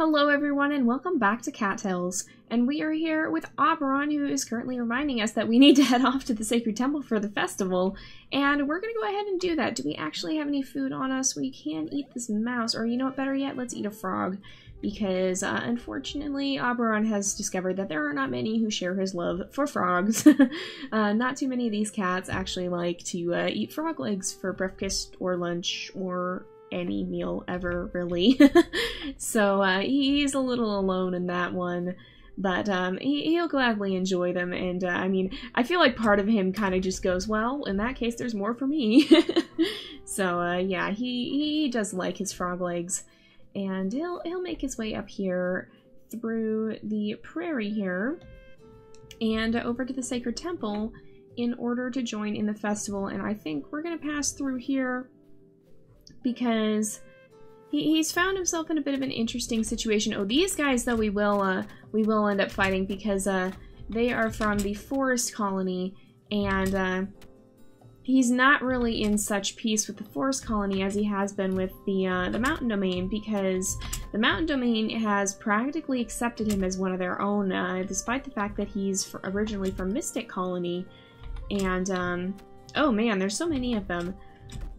Hello everyone and welcome back to Cattails, and we are here with Auberon, who is currently reminding us that we need to head off to the Sacred Temple for the festival, and we're gonna go ahead and do that. Do we actually have any food on us? We can eat this mouse, or you know what, better yet, let's eat a frog, because unfortunately Auberon has discovered that there are not many who share his love for frogs. Not too many of these cats actually like to eat frog legs for breakfast or lunch or any meal ever, really. So he's a little alone in that one, but he'll gladly enjoy them, and I mean, I feel like part of him kind of just goes, well, in that case there's more for me. So yeah, he does like his frog legs, and he'll make his way up here through the prairie here and over to the Sacred Temple in order to join in the festival. And I think we're gonna pass through here because he's found himself in a bit of an interesting situation. Oh, these guys, though, we will end up fighting because they are from the forest colony, and he's not really in such peace with the forest colony as he has been with the mountain domain, because the mountain domain has practically accepted him as one of their own, despite the fact that he's originally from Mystic Colony. And oh man, there's so many of them.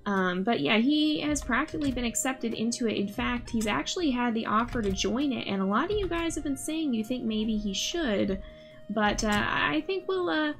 But yeah, he has practically been accepted into it. In fact, he's actually had the offer to join it, and a lot of you guys have been saying you think maybe he should, but I think we'll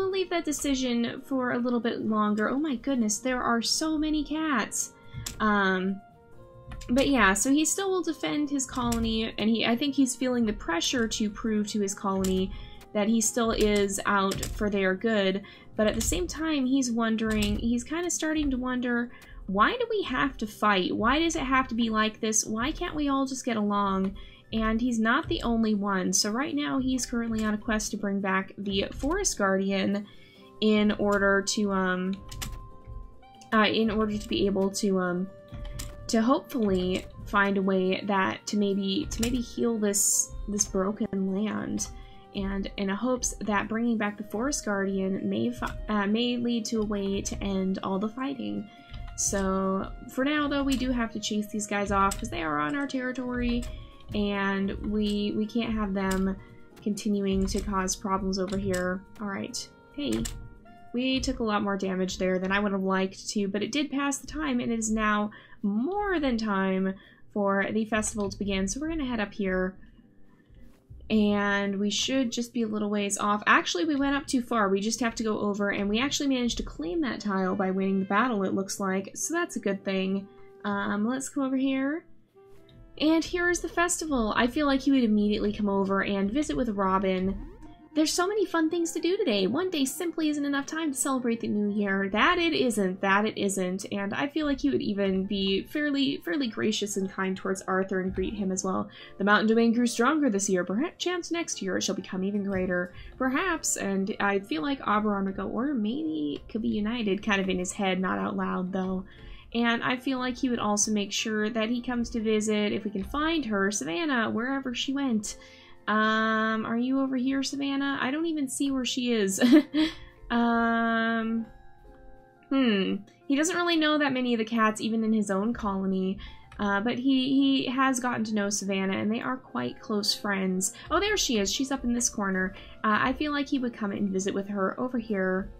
leave that decision for a little bit longer. Oh my goodness, there are so many cats. But yeah, so he still will defend his colony, and I think he's feeling the pressure to prove to his colony that he still is out for their good. But at the same time, he's kind of starting to wonder, why do we have to fight? Why does it have to be like this? Why can't we all just get along? And he's not the only one. So right now, he's currently on a quest to bring back the Forest Guardian in order to be able to hopefully find a way that to maybe heal this broken land. And in hopes that bringing back the Forest Guardian may lead to a way to end all the fighting. So for now, though, we do have to chase these guys off because they are on our territory, and we can't have them continuing to cause problems over here. All right, hey, we took a lot more damage there than I would have liked to, but it did pass the time, and it is now more than time for the festival to begin. So we're gonna head up here. And we should just be a little ways off. Actually, we went up too far. We just have to go over, and we actually managed to claim that tile by winning the battle, it looks like. So that's a good thing. Let's come over here. And here is the festival. I feel like he would immediately come over and visit with Robin. There's so many fun things to do today. One day simply isn't enough time to celebrate the new year. That it isn't. And I feel like he would even be fairly gracious and kind towards Arthur and greet him as well. The mountain domain grew stronger this year. Perchance next year it shall become even greater. Perhaps, and I feel like Auberon would go, or maybe it could be united, kind of in his head, not out loud though. And I feel like he would also make sure that he comes to visit, if we can find her, Savannah, wherever she went. Are you over here, Savannah? I don't even see where she is. He doesn't really know that many of the cats, even in his own colony, but he has gotten to know Savannah, and they are quite close friends. Oh, there she is. She's up in this corner. I feel like he would come and visit with her over here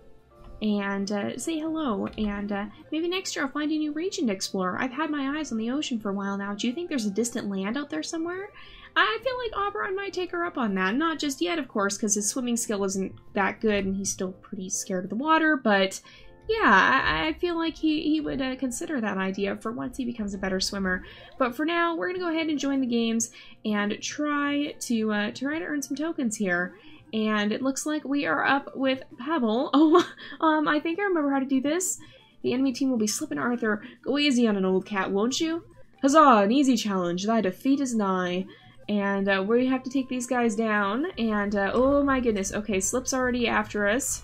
and say hello, and maybe next year I'll find a new region to explore. I've had my eyes on the ocean for a while now. Do you think there's a distant land out there somewhere? I feel like Auberon might take her up on that. Not just yet, of course, because his swimming skill isn't that good and he's still pretty scared of the water, but yeah, I feel like he would consider that idea for once he becomes a better swimmer. But for now, we're going to go ahead and join the games and try to earn some tokens here. And it looks like we are up with Pebble. Oh, I think I remember how to do this. The enemy team will be slipping Arthur. Go easy on an old cat, won't you? Huzzah, an easy challenge. Thy defeat is nigh. And we have to take these guys down, and oh my goodness, okay, Slip's already after us,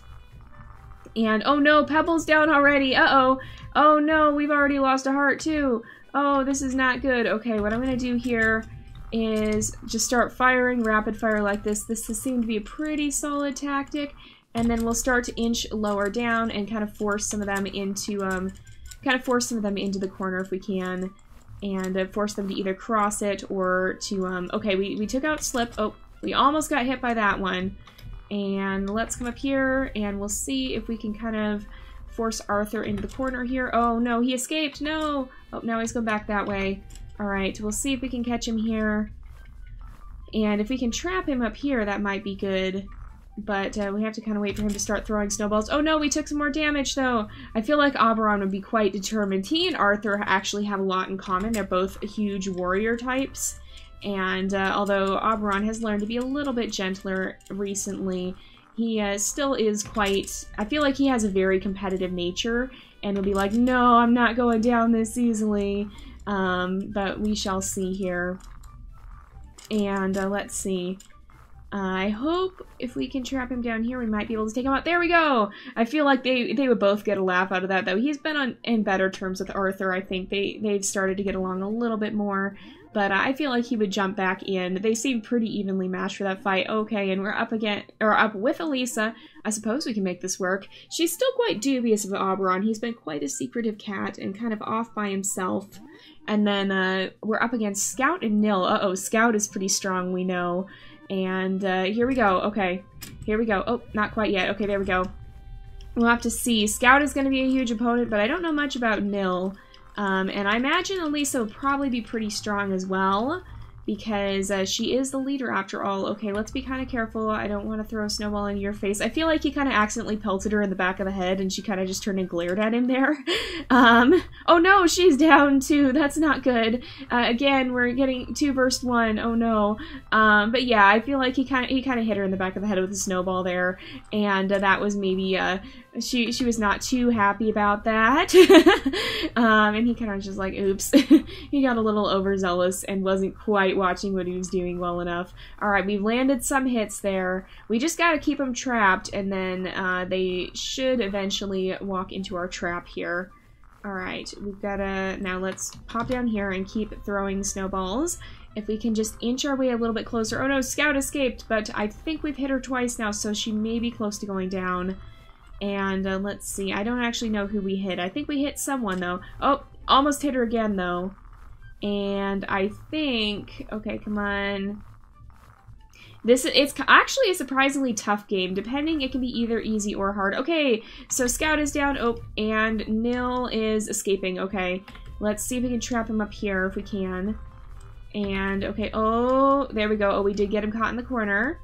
and oh no, Pebble's down already, uh-oh, oh no, we've already lost a heart too, oh, this is not good. Okay, what I'm gonna do here is just start firing rapid fire like this. This has seemed to be a pretty solid tactic, and then we'll start to inch lower down and kind of force some of them into the corner if we can. and force them to either cross it or to, okay, we took out Slip. Oh, we almost got hit by that one. And let's come up here, and we'll see if we can kind of force Arthur into the corner here. Oh, no, he escaped. No. Oh, now he's going back that way. All right, we'll see if we can catch him here. And if we can trap him up here, that might be good. But we have to kind of wait for him to start throwing snowballs. Oh no, we took some more damage though. I feel like Auberon would be quite determined. He and Arthur actually have a lot in common. They're both huge warrior types. And although Auberon has learned to be a little bit gentler recently, he still is quite... I feel like he has a very competitive nature and will be like, no, I'm not going down this easily. But we shall see here. And let's see. I hope if we can trap him down here, we might be able to take him out. There we go! I feel like they would both get a laugh out of that, though. He's been in better terms with Arthur. I think they've started to get along a little bit more. But I feel like he would jump back in. They seem pretty evenly matched for that fight. Okay, and we're up again, or up with Elisa. I suppose we can make this work. She's still quite dubious of Auberon. He's been quite a secretive cat and kind of off by himself. And then we're up against Scout and Nil. Uh-oh, Scout is pretty strong, we know. And here we go. Okay, here we go. Oh, not quite yet. Okay, there we go. We'll have to see. Scout is going to be a huge opponent, but I don't know much about Nil. And I imagine Elisa will probably be pretty strong as well, because she is the leader after all. Okay, let's be kind of careful. I don't want to throw a snowball in your face. I feel like he kind of accidentally pelted her in the back of the head, and she kind of just turned and glared at him there. Oh no, she's down too. That's not good. Again, we're getting 2 versus 1. Oh no. But yeah, I feel like he kind of hit her in the back of the head with a snowball there, and that was maybe she was not too happy about that. And he kind of just like, oops. He got a little overzealous and wasn't quite watching what he was doing well enough. Alright, we've landed some hits there. We just gotta keep them trapped, and then they should eventually walk into our trap here. Alright, we've gotta... Now let's pop down here and keep throwing snowballs. If we can just inch our way a little bit closer... Oh no, Scout escaped, but I think we've hit her twice now, so she may be close to going down. And let's see, I don't actually know who we hit. I think we hit someone, though. Oh, almost hit her again, though. And I think... Okay, come on. It's actually a surprisingly tough game. Depending, it can be either easy or hard. Okay, so Scout is down. Oh, and Nil is escaping. Okay, let's see if we can trap him up here if we can. And, okay, oh, there we go. Oh, we did get him caught in the corner.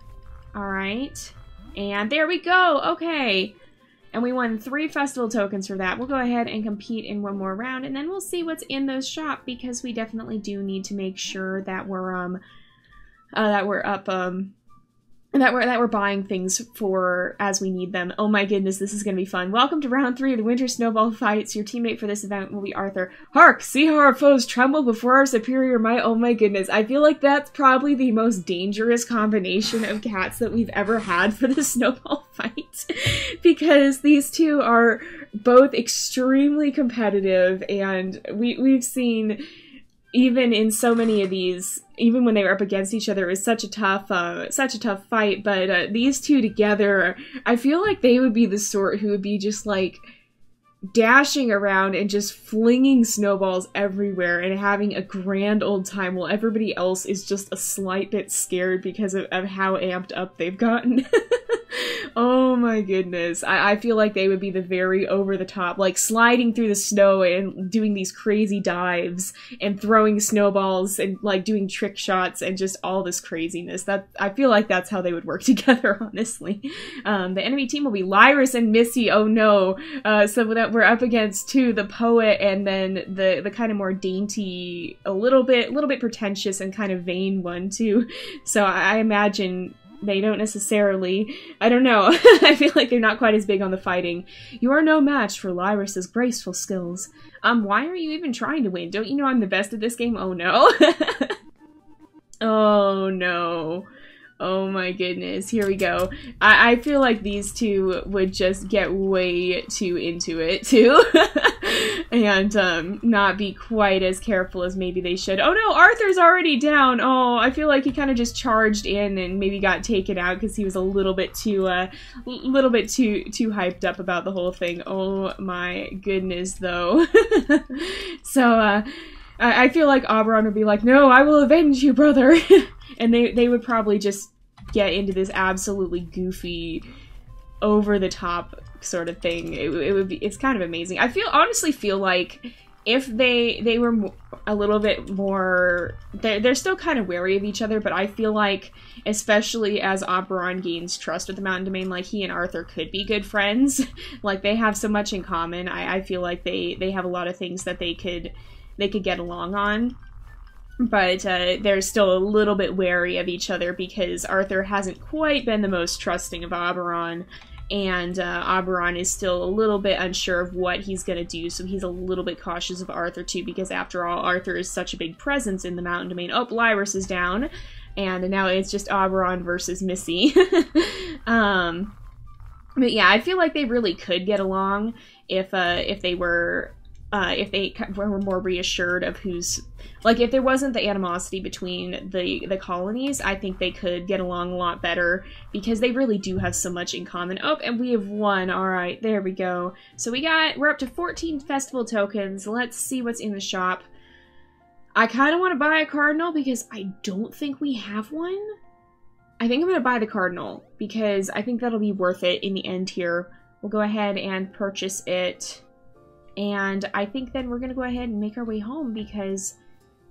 Alright. And there we go! Okay. And we won 3 festival tokens for that. We'll go ahead and compete in one more round, and then we'll see what's in those shop, because we definitely do need to make sure that we're buying things for as we need them. Oh my goodness, this is gonna be fun. Welcome to round 3 of the Winter Snowball Fights. Your teammate for this event will be Arthur. Hark! See how our foes tremble before our superior might? Oh my goodness, I feel like that's probably the most dangerous combination of cats that we've ever had for the Snowball Fight. Because these two are both extremely competitive, and we've seen... Even in so many of these, even when they were up against each other, it was such a tough fight. But these two together, I feel like they would be the sort who would be just like dashing around and just flinging snowballs everywhere and having a grand old time, while everybody else is just a slight bit scared because of how amped up they've gotten. Oh my goodness. I feel like they would be the very over-the-top, like sliding through the snow and doing these crazy dives and throwing snowballs and like doing trick shots and just all this craziness. I feel like that's how they would work together, honestly. The enemy team will be Lyris and Missy. Oh no. So that we're up against the poet and then the kind of more dainty, a little bit pretentious and kind of vain one too. So I imagine they don't necessarily, I don't know, I feel like they're not quite as big on the fighting. You are no match for Lyris's graceful skills. Why are you even trying to win? Don't you know I'm the best at this game? Oh no. Oh no. Oh my goodness, here we go. I feel like these two would just get way too into it, too. And, not be quite as careful as maybe they should. Oh no, Arthur's already down! Oh, I feel like he kind of just charged in and maybe got taken out because he was a little bit too hyped up about the whole thing. Oh my goodness, though. So, I feel like Auberon would be like, no, I will avenge you, brother. And they would probably just get into this absolutely goofy, over-the-top sort of thing. It's kind of amazing. I honestly feel like if they were a little bit more, they're still kind of wary of each other, but I feel like, especially as Auberon gains trust with the Mountain Domain, like, he and Arthur could be good friends. Like, they have so much in common. I feel like they have a lot of things that they could get along on. But they're still a little bit wary of each other because Arthur hasn't quite been the most trusting of Auberon, and Auberon is still a little bit unsure of what he's going to do, so he's a little bit cautious of Arthur too, because after all, Arthur is such a big presence in the Mountain Domain. Oh, Lyrus is down, and now it's just Auberon versus Missy. But yeah, I feel like they really could get along if they were more reassured of who's, like, if there wasn't the animosity between the colonies, I think they could get along a lot better, because they really do have so much in common. Oh, and we have won. Alright, there we go. So we're up to 14 festival tokens. Let's see what's in the shop. I kind of want to buy a cardinal, because I don't think we have one. I think I'm going to buy the cardinal, because I think that'll be worth it in the end here. We'll go ahead and purchase it. And I think then we're going to go ahead and make our way home, because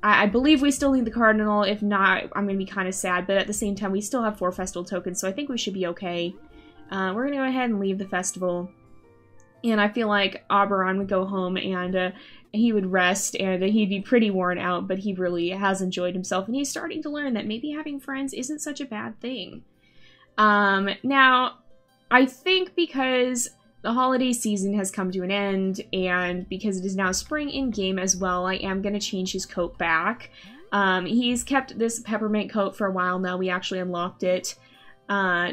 I believe we still need the cardinal. If not, I'm going to be kind of sad, but at the same time, we still have 4 festival tokens, so I think we should be okay. We're going to go ahead and leave the festival. And I feel like Auberon would go home and he would rest, and he'd be pretty worn out, but he really has enjoyed himself, and he's starting to learn that maybe having friends isn't such a bad thing. Now, I think because the holiday season has come to an end, and because it is now spring in-game as well, I am going to change his coat back. He's kept this peppermint coat for a while now. We actually unlocked it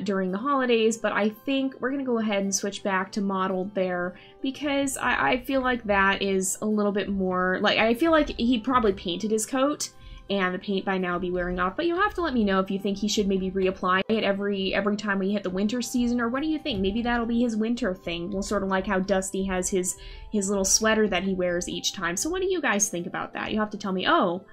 during the holidays, but I think we're going to go ahead and switch back to mottled there, because I feel like that is a little bit more, like, I feel like he probably painted his coat, and the paint by now will be wearing off, but you'll have to let me know if you think he should maybe reapply it every time we hit the winter season, or what do you think? Maybe that'll be his winter thing. Well, sort of like how Dusty has his little sweater that he wears each time. So what do you guys think about that? You'll have to tell me. Oh,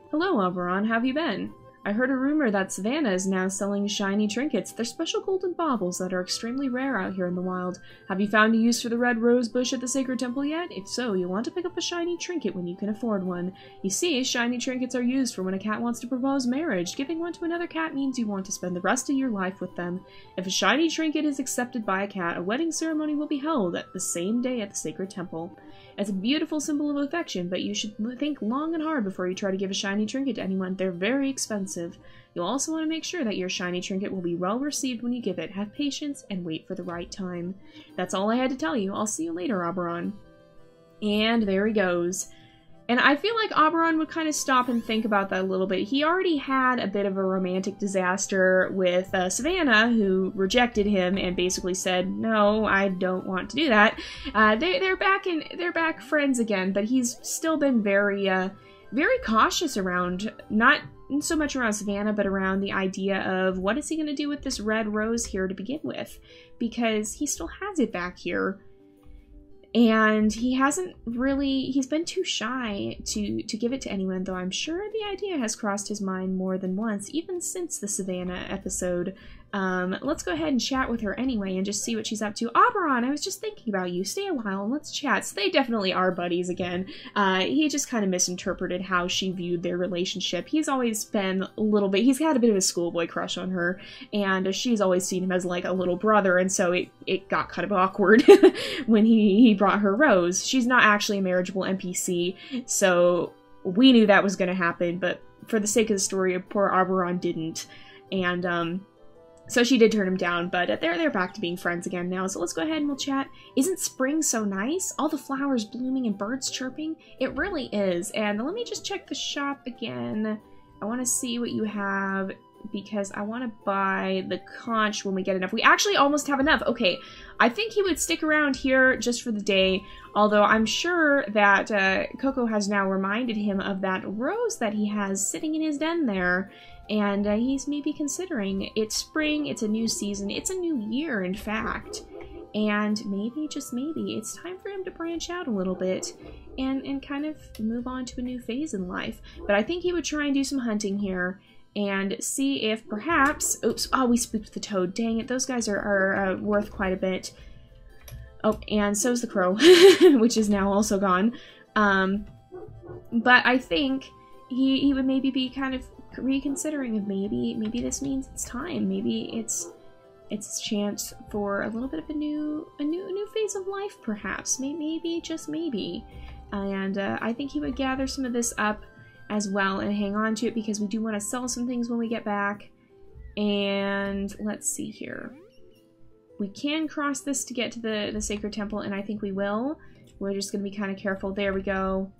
hello, Auberon. How have you been? I heard a rumor that Savannah is now selling shiny trinkets. They're special golden baubles that are extremely rare out here in the wild. Have you found a use for the red rose bush at the Sacred Temple yet? If so, you'll want to pick up a shiny trinket when you can afford one. You see, shiny trinkets are used for when a cat wants to propose marriage. Giving one to another cat means you want to spend the rest of your life with them. If a shiny trinket is accepted by a cat, a wedding ceremony will be held at the same day at the Sacred Temple. It's a beautiful symbol of affection, but you should think long and hard before you try to give a shiny trinket to anyone. They're very expensive. You'll also want to make sure that your shiny trinket will be well received when you give it. Have patience and wait for the right time. That's all I had to tell you. I'll see you later, Auberon. And there he goes. And I feel like Auberon would kind of stop and think about that a little bit. He already had a bit of a romantic disaster with Savannah, who rejected him and basically said, "No, I don't want to do that." They're back friends again, but he's still been very cautious around, not so much around Savannah, but around the idea of what is he going to do with this red rose here to begin with, because he still has it back here. And he's been too shy to give it to anyone, though I'm sure the idea has crossed his mind more than once, even since the Savannah episode. Let's go ahead and chat with her anyway and just see what she's up to. Auberon, I was just thinking about you. Stay a while and let's chat. So they definitely are buddies again. He just kind of misinterpreted how she viewed their relationship. He's always been a little bit, he's had a bit of a schoolboy crush on her, and she's always seen him as like a little brother, and so it got kind of awkward when he brought her Rose. She's not actually a marriageable NPC, so we knew that was going to happen, but for the sake of the story, poor Auberon didn't. And, so she did turn him down, but they're back to being friends again now, so let's go ahead and we'll chat. Isn't spring so nice? All the flowers blooming and birds chirping? It really is. And let me just check the shop again. I want to see what you have, because I want to buy the conch when we get enough. We actually almost have enough. Okay, I think he would stick around here just for the day, although I'm sure that Coco has now reminded him of that rose that he has sitting in his den there. And he's maybe considering. It's spring, it's a new season, it's a new year, in fact. And maybe, just maybe, it's time for him to branch out a little bit and kind of move on to a new phase in life. But I think he would try and do some hunting here and see if perhaps... Oops, oh, we spooked the toad. Dang it, those guys are worth quite a bit. Oh, and so's the crow, which is now also gone. But I think he would maybe be kind of reconsidering of maybe this means it's time. Maybe it's a chance for a little bit of a new phase of life, perhaps. Maybe, just maybe. And I think he would gather some of this up as well and hang on to it, because we do want to sell some things when we get back. And let's see here. We can cross this to get to the Sacred Temple, and I think we will. We're just going to be kind of careful. There we go.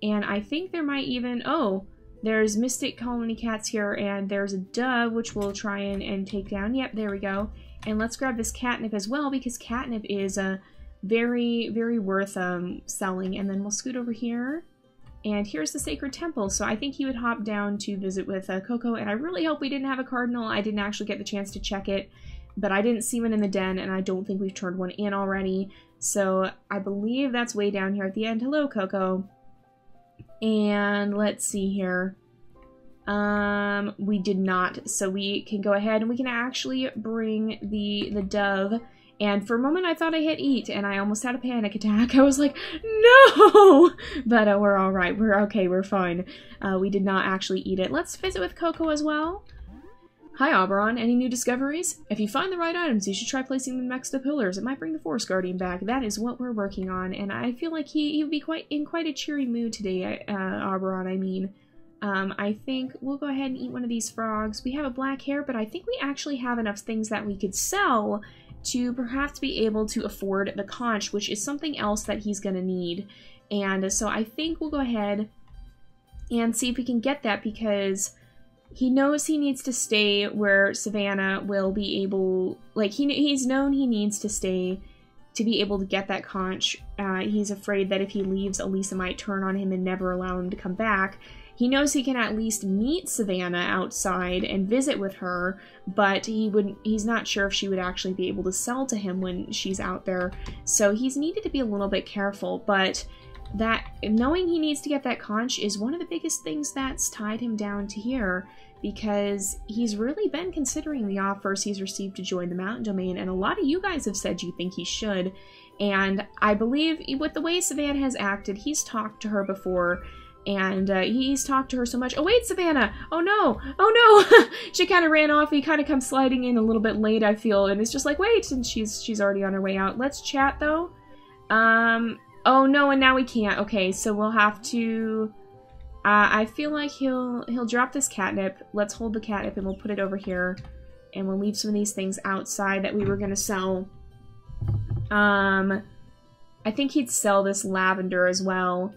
And I think there might even... Oh, there's Mystic Colony Cats here, and there's a dove, which we'll try and take down. Yep, there we go. And let's grab this catnip as well, because catnip is very, very worth selling. And then we'll scoot over here. And here's the Sacred Temple, so I think he would hop down to visit with Coco, and I really hope we didn't have a cardinal. I didn't actually get the chance to check it, but I didn't see one in the den, and I don't think we've turned one in already. So I believe that's way down here at the end. Hello, Coco. And let's see here. We did not, so we can go ahead and we can actually bring the dove. And for a moment I thought I hit eat, and I almost had a panic attack. I was like, no! But we're alright. We're okay. We're fine. We did not actually eat it. Let's visit with Coco as well. Hi, Auberon. Any new discoveries? If you find the right items, you should try placing them next to pillars. It might bring the Forest Guardian back. That is what we're working on, and I feel like he would be in quite a cheery mood today, Auberon, I mean. I think we'll go ahead and eat one of these frogs. We have a black hair, but I think we actually have enough things that we could sell to perhaps be able to afford the conch, which is something else that he's going to need. And so I think we'll go ahead and see if we can get that, because he knows he needs to stay where Savannah will be able... Like, he's known he needs to stay to be able to get that conch. He's afraid that if he leaves, Elisa might turn on him and never allow him to come back. He knows he can at least meet Savannah outside and visit with her, but he's not sure if she would actually be able to sell to him when she's out there. So he's needed to be a little bit careful, but that knowing he needs to get that conch is one of the biggest things that's tied him down to here, because he's really been considering the offers he's received to join the Mountain Domain, and a lot of you guys have said you think he should. And I believe with the way Savannah has acted, he's talked to her before, and he's talked to her so much. Oh wait, Savannah! Oh no! Oh no! She kind of ran off. He kind of comes sliding in a little bit late, I feel, and it's just like, wait! And she's already on her way out. Let's chat though. Oh no, and now we can't. Okay, so we'll have to... I feel like he'll drop this catnip. Let's hold the catnip and we'll put it over here. And we'll leave some of these things outside that we were gonna sell. I think he'd sell this lavender as well.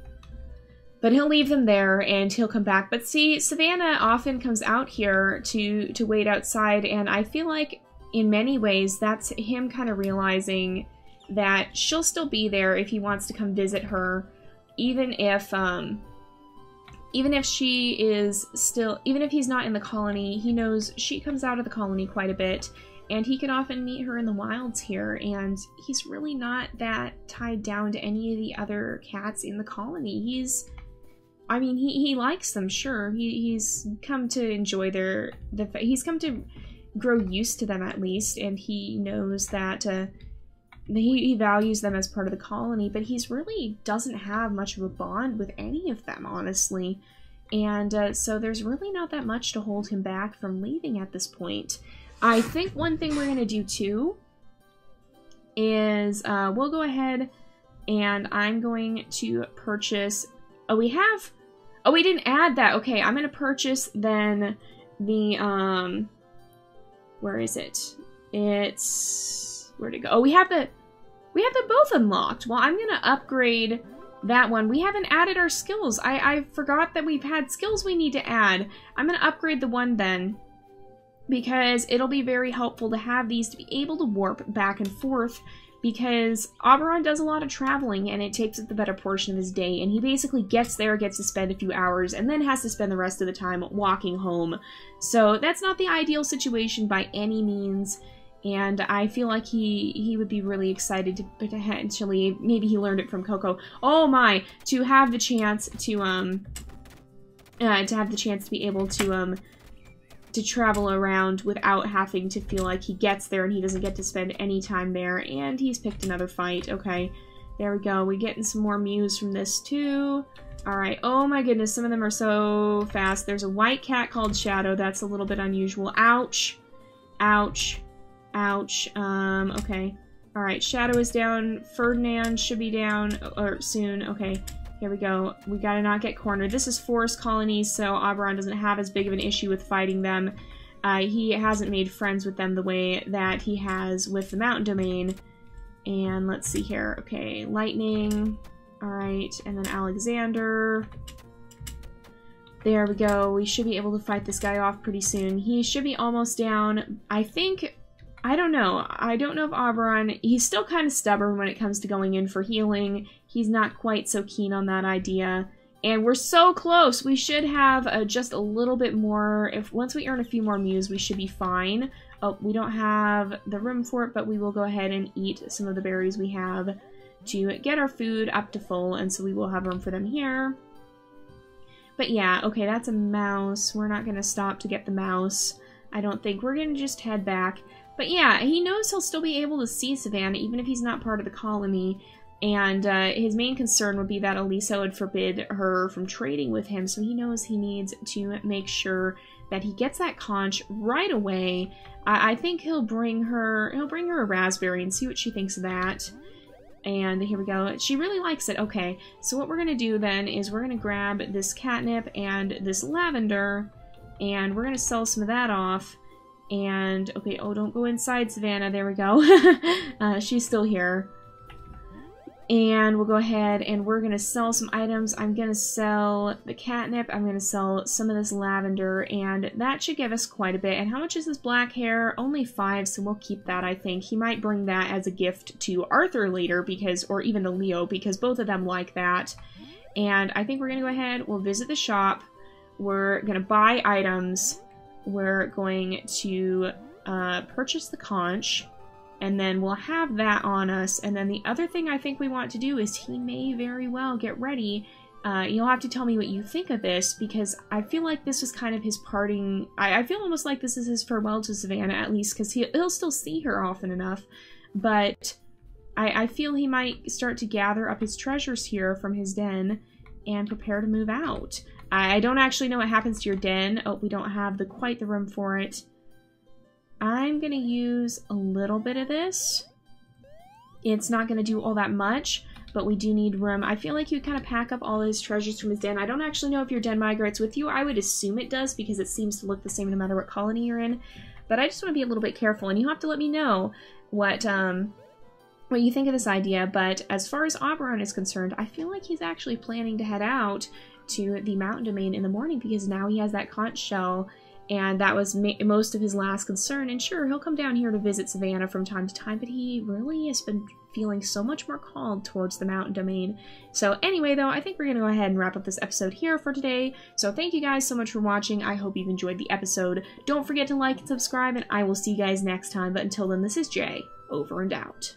But he'll leave them there and he'll come back. But see, Savannah often comes out here to wait outside, and I feel like in many ways that's him kind of realizing that she'll still be there if he wants to come visit her, even if she is still, even if he's not in the colony. He knows she comes out of the colony quite a bit, and he can often meet her in the wilds here, and he's really not that tied down to any of the other cats in the colony. I mean, he likes them, sure. He's come to enjoy he's come to grow used to them at least, and he knows that he values them as part of the colony, but he's really doesn't have much of a bond with any of them, honestly. And so there's really not that much to hold him back from leaving at this point. I think one thing we're going to do too is we'll go ahead and I'm going to purchase... Oh, we didn't add that. Okay, I'm going to purchase then the, where is it? It's, where'd it go? Oh, we have the both unlocked. Well, I'm going to upgrade that one. We haven't added our skills. I forgot that we've had skills we need to add. I'm going to upgrade the one then, because it'll be very helpful to have these to be able to warp back and forth, because Auberon does a lot of traveling and it takes up the better portion of his day, and he basically gets there, gets to spend a few hours, and then has to spend the rest of the time walking home. So that's not the ideal situation by any means, And I feel like he would be really excited to potentially, maybe he learned it from Coco. Oh my, to have the chance to be able to travel around without having to feel like he gets there and he doesn't get to spend any time there. And he's picked another fight. Okay, there we go. We're getting some more mews from this too. Alright, oh my goodness, some of them are so fast. There's a white cat called Shadow. That's a little bit unusual. Ouch. Ouch. Ouch. Okay. Alright, Shadow is down. Ferdinand should be down or soon. Okay, here we go. We gotta not get cornered. This is forest colonies, so Auberon doesn't have as big of an issue with fighting them. He hasn't made friends with them the way that he has with the mountain domain. And let's see here. Okay, lightning. Alright, and then Alexander. There we go. We should be able to fight this guy off pretty soon. He should be almost down. I think... I don't know. I don't know if Auberon... He's still kind of stubborn when it comes to going in for healing. He's not quite so keen on that idea. And we're so close! We should have just a little bit more... Once we earn a few more mews, we should be fine. Oh, we don't have the room for it, but we will go ahead and eat some of the berries we have to get our food up to full, and so we will have room for them here. But yeah, okay, that's a mouse. We're not going to stop to get the mouse. I don't think. We're going to just head back. But yeah, he knows he'll still be able to see Savannah, even if he's not part of the colony. And his main concern would be that Elisa would forbid her from trading with him, so he knows he needs to make sure that he gets that conch right away. I think he'll bring her a raspberry and see what she thinks of that. And here we go. She really likes it. Okay, so what we're going to do then is we're going to grab this catnip and this lavender, and we're going to sell some of that off. And, okay, oh, don't go inside, Savannah. There we go. She's still here. And we'll go ahead and we're going to sell some items. I'm going to sell the catnip. I'm going to sell some of this lavender, and that should give us quite a bit. And how much is this black hair? Only 5, so we'll keep that, I think. He might bring that as a gift to Arthur later, because, or even to Leo, because both of them like that. And I think we're going to go ahead. We'll visit the shop. We're going to buy items. We're going to purchase the conch. And then we'll have that on us. And then the other thing I think we want to do is he may very well get ready. You'll have to tell me what you think of this, because I feel like this is kind of his parting... I feel almost like this is his farewell to Savannah, at least, because he'll still see her often enough. But I feel he might start to gather up his treasures here from his den and prepare to move out. I don't actually know what happens to your den. Oh, we don't have quite the room for it. I'm going to use a little bit of this. It's not going to do all that much, but we do need room. I feel like you kind of pack up all his treasures from his den. I don't actually know if your den migrates with you. I would assume it does, because it seems to look the same no matter what colony you're in. But I just want to be a little bit careful, and you have to let me know what you think of this idea. But as far as Auberon is concerned, I feel like he's actually planning to head out to the mountain domain in the morning, because now he has that conch shell. And that was most of his last concern. And sure, he'll come down here to visit Savannah from time to time, but he really has been feeling so much more called towards the mountain domain. So anyway, though, I think we're going to go ahead and wrap up this episode here for today. So thank you guys so much for watching. I hope you've enjoyed the episode. Don't forget to like and subscribe, and I will see you guys next time. But until then, this is Jay, over and out.